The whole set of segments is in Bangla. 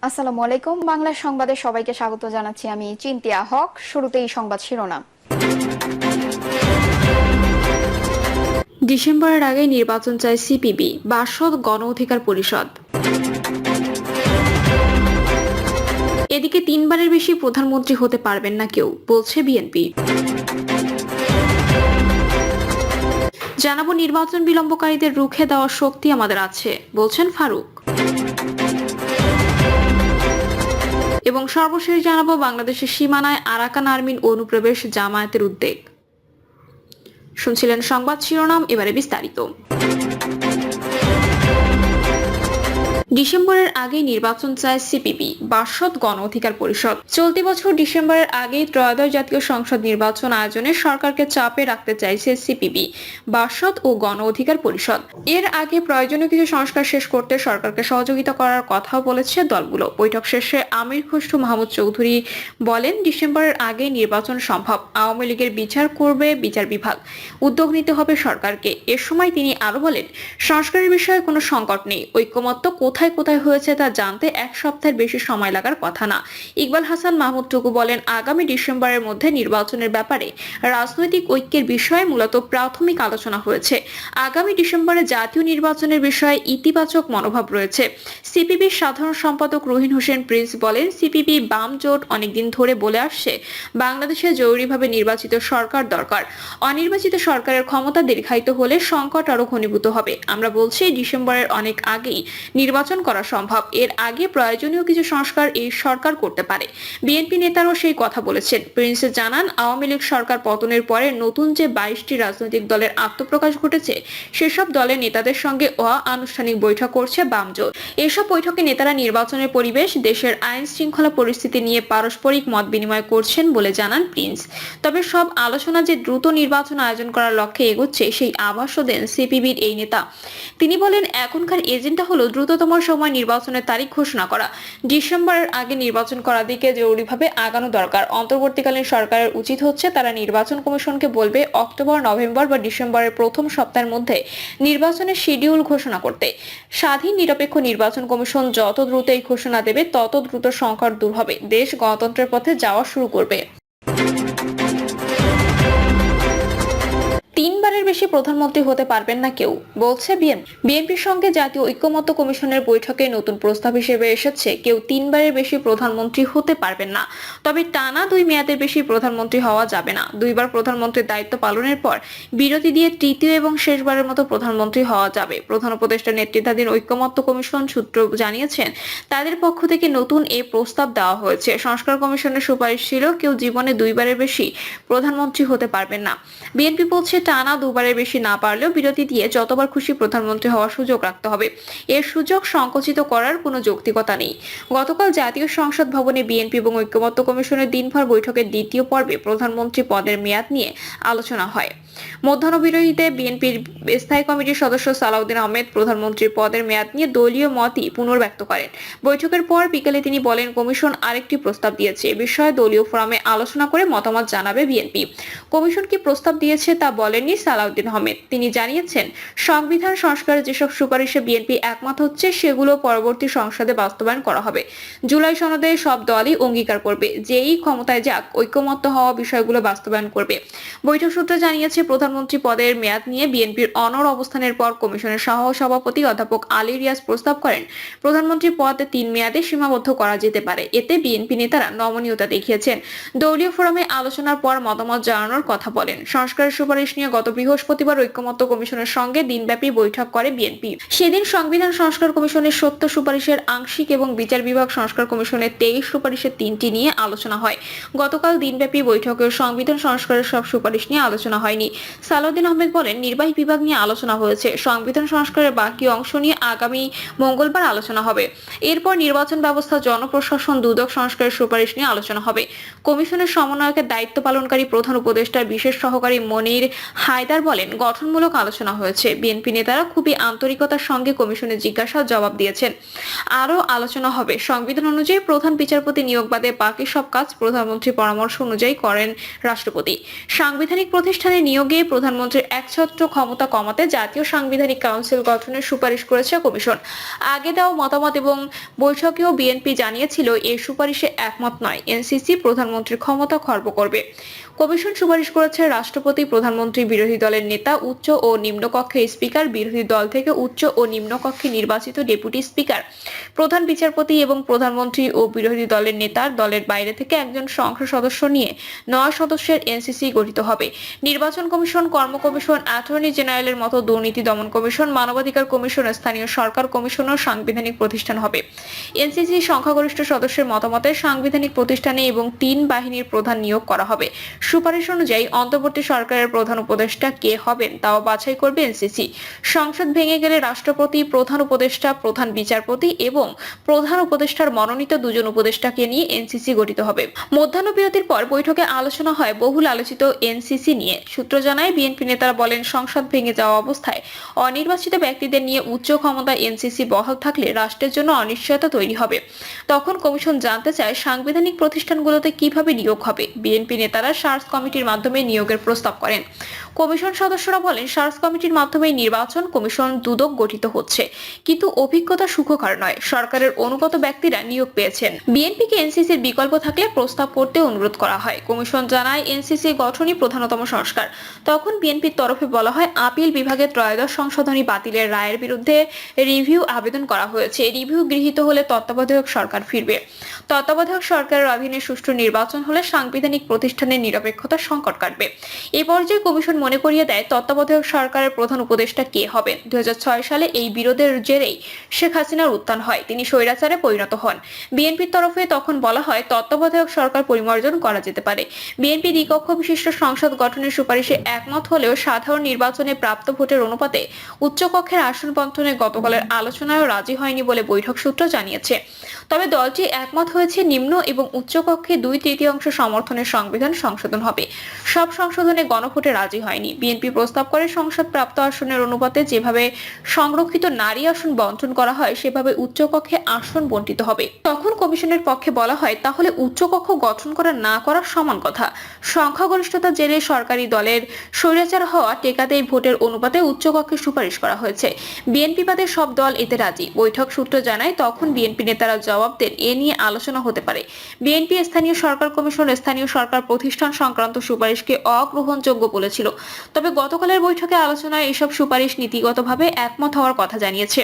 আসসালামু আলাইকুম। বাংলা সংবাদে সবাইকে স্বাগত জানাচ্ছি। আমি চিন্তিয়া হক। শুরুতেই সংবাদ শিরোনাম। ডিসেম্বরের আগে নির্বাচন চায় সিপিবি, বাসদ গণ অধিকার পরিষদ। এদিকে তিনবারের বেশি প্রধানমন্ত্রী হতে পারবেন না কেউ, বলছে বিএনপি। জানাবো নির্বাচন বিলম্বকারীদের রুখে দেওয়ার শক্তি আমাদের আছে, বলছেন ফারুক। এবং সর্বশেষ জানাবো বাংলাদেশের সীমানায় আরাকান আর্মির অনুপ্রবেশ, জামায়াতের উদ্বেগ। শুনছিলেন সংবাদ শিরোনাম, এবারে বিস্তারিত। ডিসেম্বরের আগে নির্বাচন চায় সিপিবি, বাসদ গণ অধিকার পরিষদ। চলতি বছর ডিসেম্বরের আগেই ত্রয়োদশ জাতীয় সংসদ নির্বাচন আয়োজনে সরকারকে চাপে রাখতে চাইছে সিপিবি, বাসদ ও গণ অধিকার পরিষদ। এর আগে প্রয়োজনীয় কিছু সংস্কার শেষ করতে সরকারকে সহযোগিতা করার কথাও বলেছে দলগুলো। বৈঠক শেষে আমির খসরু মাহমুদ চৌধুরী বলেন, ডিসেম্বরের আগে নির্বাচন সম্ভব। আওয়ামী লীগের বিচার করবে বিচার বিভাগ, উদ্যোগ নিতে হবে সরকারকে। এ সময় তিনি আরো বলেন, সংস্কারের বিষয়ে কোনো সংকট নেই, ঐক্যমত্য কোথায় কোথায় হয়েছে তা জানতে এক সপ্তাহের বেশি সময় লাগার কথা না। ইকবাল হাসান মাহমুদ টুকু বলেন, আগামী ডিসেম্বরের মধ্যে নির্বাচনের ব্যাপারে রাজনৈতিক ঐক্যের বিষয়ে মূলত প্রাথমিক আলোচনা হয়েছে। আগামী ডিসেম্বরে জাতীয় নির্বাচনের বিষয়ে ইতিবাচক মনোভাব রয়েছে। সিপিবির সাধারণ সম্পাদক রুহিন হোসেন প্রিন্স বলেন, সিপিবি বাম জোট অনেকদিন ধরে বলে আসছে বাংলাদেশে জরুরিভাবে নির্বাচিত সরকার দরকার। অনির্বাচিত সরকারের ক্ষমতা দীর্ঘায়িত হলে সংকট আরো ঘনীভূত হবে। আমরা বলছি ডিসেম্বরের অনেক আগেই নির্বাচন করা সম্ভব। এর আগে প্রয়োজনীয় কিছু সংস্কার এই সরকার করতে পারে। বিএনপি নেতারাও সেই কথা বলেছেন। প্রিন্স জানান, আওয়ামী লীগ সরকার পতনের পরে নতুন যে 22টি রাজনৈতিক দলের আত্মপ্রকাশ ঘটেছে, সেসব দলের নেতাদের সঙ্গে অনানুষ্ঠানিক বৈঠক করছে বাম জোট। এসব বৈঠকে নেতারা নির্বাচনের পরিবেশ, দেশের আইন শৃঙ্খলা পরিস্থিতি নিয়ে পারস্পরিক মত বিনিময় করছেন বলে জানান প্রিন্স। তবে সব আলোচনা যে দ্রুত নির্বাচন আয়োজন করার লক্ষ্যে এগোচ্ছে, সেই আভাসও দেন সিপিবির এই নেতা। তিনি বলেন, এখনকার এজেন্ডা হলো দ্রুততম সময় নির্বাচনের তারিখ ঘোষণা করা। ডিসেম্বরের আগে নির্বাচন করার দিকে জরুরিভাবে আগানো দরকার। অন্তর্বর্তীকালীন সরকারের উচিত হচ্ছে তারা নির্বাচন কমিশনকে বলবে অক্টোবর, নভেম্বর বা ডিসেম্বরের প্রথম সপ্তাহের মধ্যে নির্বাচনের শিডিউল ঘোষণা করতে। স্বাধীন নিরপেক্ষ নির্বাচন কমিশন যত দ্রুত এই ঘোষণা দেবে, তত দ্রুত সংকট দূর হবে, দেশ গণতন্ত্রের পথে যাওয়া শুরু করবে। তিনবারের বেশি প্রধানমন্ত্রী হতে পারবেন না কেউ, বলছে বিএনপির সঙ্গে জাতীয় ঐক্যমত্য কমিশনের বৈঠকে নতুন প্রস্তাব হিসেবে এসেছে কেউ তিনবারের বেশি প্রধানমন্ত্রী হতে পারবেন না। তবে টানা 2 মেয়াদের বেশি প্রধানমন্ত্রী হওয়া যাবে না। 2বার প্রধানমন্ত্রীর দায়িত্ব পালনের পর বিরতি দিয়ে তৃতীয় এবং শেষবারের মতো প্রধানমন্ত্রী হওয়া যাবে। প্রধান উপদেষ্টার নেতৃত্বাধীন ঐক্যমত্য কমিশন সূত্র জানিয়েছেন, তাদের পক্ষ থেকে নতুন এই প্রস্তাব দেওয়া হয়েছে। সংস্কার কমিশনের সুপারিশ ছিল কেউ জীবনে 2বারের বেশি প্রধানমন্ত্রী হতে পারবেন না। বিএনপি বলছে, টানা 2বারের বেশি না পারলেও বিরতি দিয়ে যতবার খুশি প্রধানমন্ত্রী হওয়ার সুযোগ রাখতে হবে। এর সুযোগ সংকুচিত করার কোনো যৌক্তিকতা নেই। গতকাল জাতীয় সংসদ ভবনে বিএনপি এবং ঐক্যমত্য কমিশনের দিনভর বৈঠকের দ্বিতীয় পর্বে প্রধানমন্ত্রী পদের মেয়াদ নিয়ে আলোচনা হয়। মধ্যাহ্নবিরতিতে বিএনপির স্থায়ী কমিটির সদস্য সালাউদ্দিন আহমেদ প্রধানমন্ত্রীর পদের মেয়াদ নিয়ে দলীয় মতই পুনর্ব্যক্ত করেন। বৈঠকের পর বিকেলে তিনি বলেন, কমিশন আরেকটি প্রস্তাব দিয়েছে। এ বিষয়ে দলীয় ফোরামে আলোচনা করে মতামত জানাবে বিএনপি। কমিশন কি প্রস্তাব দিয়েছে তা বলেননি সালাউদ্দিন আহমেদ। তিনি জানিয়েছেন, সংবিধান সংস্কারের যেসব সুপারিশে বিএনপি একমত হচ্ছে, সেগুলো পরবর্তী সংসদে বাস্তবায়ন করা হবে। জুলাই সনদে সব দলই অঙ্গীকার করবে, যেই ক্ষমতায় যাক ঐক্যমত্য হওয়া বিষয়গুলো বাস্তবায়ন করবে। বৈঠক সূত্রে জানিয়েছে, প্রধানমন্ত্রী পদের মেয়াদ নিয়ে বিএনপির অনড় অবস্থানের পর কমিশনের সহ-সভাপতি অধ্যাপক আলী রিয়াজ প্রস্তাব করেন, প্রধানমন্ত্রী পদ 3 মেয়াদে সীমাবদ্ধ করা যেতে পারে। এতে বিএনপি নেতারা নমনীয়তা দেখিয়েছেন। দলীয় ফোরামে আলোচনার পর মতামত জানানোর কথা বলেন। সংস্কারের সুপারিশ নিয়ে গত বৃহস্পতিবার ঐক্যমত্য কমিশনের সঙ্গে দিনব্যাপী বৈঠক করে বিএনপি। সেদিন সংবিধান সংস্কার কমিশনের 70 সুপারিশের আংশিক এবং বিচার বিভাগ সংস্কার কমিশনের 23 সুপারিশের 3টি নিয়ে আলোচনা হয়। গতকাল দিনব্যাপী বৈঠকে সংবিধান সংস্কারের সব সুপারিশ নিয়ে আলোচনা হয়নি। সালাউদ্দিন আহমেদ বলেন, নির্বাহী বিভাগ নিয়ে আলোচনা হয়েছে, সংবিধান সংস্কারের বাকি অংশ নিয়ে আগামী মঙ্গলবার আলোচনা হবে। এরপর নির্বাচন ব্যবস্থা, জনপ্রশাসন, দুদক সংস্কারের সুপারিশ নিয়ে আলোচনা হবে। কমিশনের সমন্বয়কের দায়িত্ব পালনকারী প্রধান উপদেষ্টার বিশেষ সহকারী মনির হায়দার বলেন, গঠনমূলক আলোচনা হয়েছে। বিএনপি নেতারা খুবই আন্তরিকতার সঙ্গে কমিশনের জিজ্ঞাসার জবাব দিয়েছেন। আরও আলোচনা হবে। সংবিধান অনুযায়ী প্রধান বিচারপতি নিয়োগ বাদে বাকি সব কাজ প্রধানমন্ত্রীর পরামর্শ অনুযায়ী করেন রাষ্ট্রপতি। সাংবিধানিক সাংবিধানিক প্রতিষ্ঠানে নিয়োগে প্রধানমন্ত্রীর একছত্র ক্ষমতা কমাতে জাতীয় সাংবিধানিক কাউন্সিল গঠনের সুপারিশ করেছে কমিশন। আগে দেওয়া মতামত এবং বৈঠকেও বিএনপি জানিয়েছিল এই সুপারিশে একমত নয়। এনসিসি প্রধানমন্ত্রীর ক্ষমতা খর্ব করবে। কমিশন সুপারিশ করেছে রাষ্ট্রপতি, প্রধানমন্ত্রী, বিরোধী দলের নেতা, উচ্চ ও নিম্নকক্ষের স্পিকার, বিরোধী দল থেকে উচ্চ ও নিম্নকক্ষে নির্বাচিত ডেপুটি স্পিকার, প্রধান বিচারপতি এবং প্রধানমন্ত্রী ও বিরোধী দলের নেতার দলের বাইরে থেকে একজন সংসদ সদস্য নিয়ে 9 সদস্যের এনসিসি গঠিত হবে। নির্বাচন কমিশন, কর্ম কমিশন, অ্যাটর্নি জেনারেলের মতো দুর্নীতি দমন কমিশন, মানবাধিকার কমিশন, স্থানীয় সরকার কমিশন ও সাংবিধানিক প্রতিষ্ঠান হবে। এনসিসি সংখ্যাগরিষ্ঠ সদস্যের মতামতে সাংবিধানিক প্রতিষ্ঠানে এবং 3 বাহিনীর প্রধান নিয়োগ করা হবে। সুপারিশ অনুযায়ী অন্তর্বর্তী সরকারের প্রধান উপদেষ্টা কে হবেন তাও বাছাই করবে এনসিসি। সংসদ ভেঙে গেলে রাষ্ট্রপতি, প্রধান উপদেষ্টা, প্রধান বিচারপতি এবং প্রধান উপদেষ্টার মনোনীত 2 জন উপদেষ্টাকে নিয়ে এনসিসি গঠিত হবে। মধ্যাহ্ন বিরতির পর বৈঠকে আলোচনা হয় বহুল আলোচিত এনসিসি নিয়ে। সূত্র জানায়, বিএনপি নেতারা বলেন, সংসদ ভেঙে যাওয়া অবস্থায় অনির্বাচিত ব্যক্তিদের নিয়ে উচ্চ ক্ষমতা এনসিসি বহাল থাকলে রাষ্ট্রের জন্য অনিশ্চয়তা তৈরি হবে। তখন কমিশন জানতে চায় সাংবিধানিক প্রতিষ্ঠানগুলোতে কিভাবে নিয়োগ হবে। বিএনপি নেতারা সার্চ কমিটির মাধ্যমে নিয়োগের প্রস্তাব করেন। কমিশন সদস্যরা বলেন, সার্চ কমিটির মাধ্যমে নির্বাচন কমিশন দুদক গঠিত হচ্ছে, কিন্তু অভিজ্ঞতা সুখকর নয়। সরকারের অনুগত ব্যক্তিরা নিয়োগ পেয়েছেন। বিএনপিকে এনসিসির বিকল্প থাকলে প্রস্তাব করতে অনুরোধ করা হয়। কমিশন জানায়, এনসিসি গঠনই প্রধানতম সংস্কার। তখন বিএনপির তরফে বলা হয়, আপিল বিভাগে 13 সংশোধনী বাতিলের রায়ের বিরুদ্ধে রিভিউ আবেদন করা হয়েছে। রিভিউ গৃহীত হলে তত্ত্বাবধায়ক সরকার ফিরবে। তত্ত্বাবধায়ক সরকারের অধীনে সুষ্ঠু নির্বাচন হলে সাংবিধানিক প্রতিষ্ঠানের নিরপেক্ষতার সংকট কাটবে। এই পর্যায়ে কমিশন মনে করিয়ে দেয়, তত্ত্বাবধায়ক সরকারের প্রধান উপদেষ্টা কে হবে। 2006 সালে এই বিরোধের জেরেই শেখ হাসিনার উত্থান হয়, তিনি স্বৈরাচারে পরিণত হন। বিএনপির তরফে তখন বলা হয়, তত্ত্বাবধায়ক সরকার পরিমার্জন করা যেতে পারে। বিএনপি দ্বিকক্ষ বিশিষ্ট সংসদ গঠনের সুপারিশে একমত হলেও সাধারণ নির্বাচনে প্রাপ্ত ভোটের অনুপাতে উচ্চকক্ষের আসন বণ্টনে গতকালের আলোচনায়ও রাজি হয়নি বলে বৈঠক সূত্র জানিয়েছে। তবে দলটি একমত হয়েছে, নিম্ন এবং উচ্চকক্ষে 2/3 সমর্থনের সংবিধান সংশোধন হবে। সব সংশোধনে গণভোটে রাজি হয়নি। বিএনপি প্রস্তাব করে, সংসদ প্রাপ্ত আসনের অনুপাতে যেভাবে সংরক্ষিত নারী আসন বণ্টন করা হয় সেভাবে উচ্চকক্ষে আসন বণ্টিত হবে। তখন কমিশনের পক্ষে বলা হয়, তাহলে উচ্চকক্ষ গঠন করা না করা সমান কথা। সংখ্যাগরিষ্ঠতা জেরে সরকারি দলের স্বৈরাচার হওয়া টেকাতেই ভোটের অনুপাতে উচ্চকক্ষে সুপারিশ করা হয়েছে। বিএনপি বাদে সব দল এতে রাজি। বৈঠক সূত্র জানায়, তখন বিএনপি নেতারা জবাব দেন, এ নিয়ে আলোচনা হতে পারে। বিএনপি স্থানীয় সরকার কমিশন স্থানীয় সরকার প্রতিষ্ঠান সংক্রান্ত সুপারিশকে অগ্রহণযোগ্য বলেছিল। তবে গতকালের বৈঠকে আলোচনায় এসব সুপারিশ নীতিগতভাবে একমত হওয়ার কথা জানিয়েছে।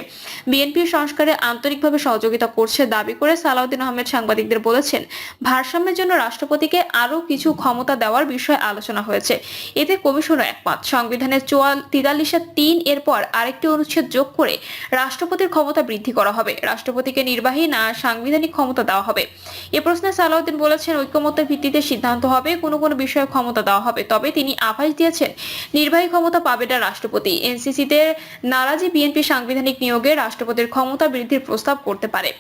বিএনপি সংস্কারে আন্তরিকভাবে সহযোগিতা করছে দাবি করে সালাউদ্দিন আহমেদ সাংবাদিকদের বলেছেন, ভারসাম্যের জন্য রাষ্ট্রপতিকে আরও কিছু ক্ষমতা দেওয়ার বিষয়ে আলোচনা হয়েছে। এতে কমিশনও একমত। সংবিধানের 43(3) এর পর আরেকটি অনুচ্ছেদ যোগ করে রাষ্ট্রপতির ক্ষমতা বৃদ্ধি করা হবে। রাষ্ট্রপতিকে নির্বাহী না সাংবিধানিক ক্ষমতা দেওয়া হবে। এ প্রশ্নে সালাউদ্দিন বলেছেন, ঐকমত্যের ভিত্তিতে সিদ্ধান্ত হবে, কোনো কোনো বিষয়ে ক্ষমতা দেওয়া হবে। তবে তিনি আভাস দিয়েছেন, নির্বাহী ক্ষমতা পাবে না রাষ্ট্রপতি। এনসিসিতে নারাজি বিএনপি সাংবিধানিক নিয়োগে রাষ্ট্রপতির ক্ষমতা বৃদ্ধির প্রস্তাব করতে পারে।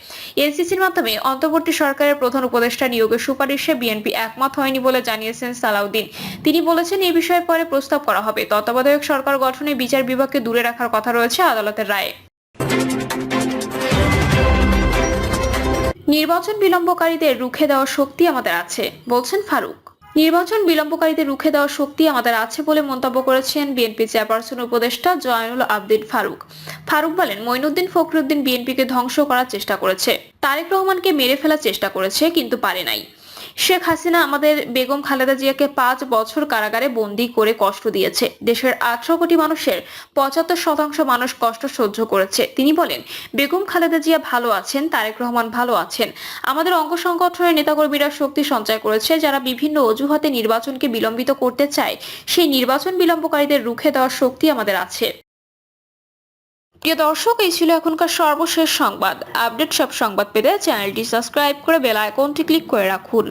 এনসিসির মাধ্যমে অন্তর্বর্তী সরকারের প্রধান উপদেষ্টা নিয়োগের সুপারিশে বিএনপি একমত হয়নি বলে জানিয়েছেন সালাউদ্দিন। তিনি বলেছেন, এই বিষয়ে পরে প্রস্তাব করা হবে। তত্ত্বাবধায়ক সরকার গঠনে বিচার বিভাগকে দূরে রাখার কথা রয়েছে আদালতের রায়ে। নির্বাচন বিলম্বকারীদের রুখে দেওয়ার শক্তি আমাদের আছে, বলছেন ফারুক। নির্বাচন বিলম্বকারীদের রুখে দেওয়ার শক্তি আমাদের আছে বলে মন্তব্য করেছেন বিএনপি চেয়ারপারসন উপদেষ্টা জয়নুল আবদিন ফারুক। ফারুক বলেন, মঈনুদ্দিন ফখরুদ্দিন বিএনপিকে ধ্বংস করার চেষ্টা করেছে, তারেক রহমানকে মেরে ফেলার চেষ্টা করেছে, কিন্তু পারে নাই। শেখ হাসিনা আমাদের বেগম খালেদা জিয়াকে 5 বছর কারাগারে বন্দী করে কষ্ট দিয়েছে। দেশের 18 কোটি মানুষের 75% মানুষ কষ্ট সহ্য করেছে। তিনি বলেন, বেগম খালেদা জিয়া ভালো আছেন, তারেক রহমান ভালো আছেন। আমাদের অঙ্গ সংগঠনের নেতাকর্মীরা শক্তি সঞ্চয় করেছে। যারা বিভিন্ন অজুহাতে নির্বাচনকে বিলম্বিত করতে চায়, সেই নির্বাচন বিলম্বকারীদের রুখে দেওয়ার শক্তি আমাদের আছে। প্রিয় দর্শক, এই ছিল এখনকার সর্বশেষ সংবাদ। আপডেট সব সংবাদ পেতে চ্যানেলটি সাবস্ক্রাইব করে বেল আইকনটি ক্লিক করে রাখুন।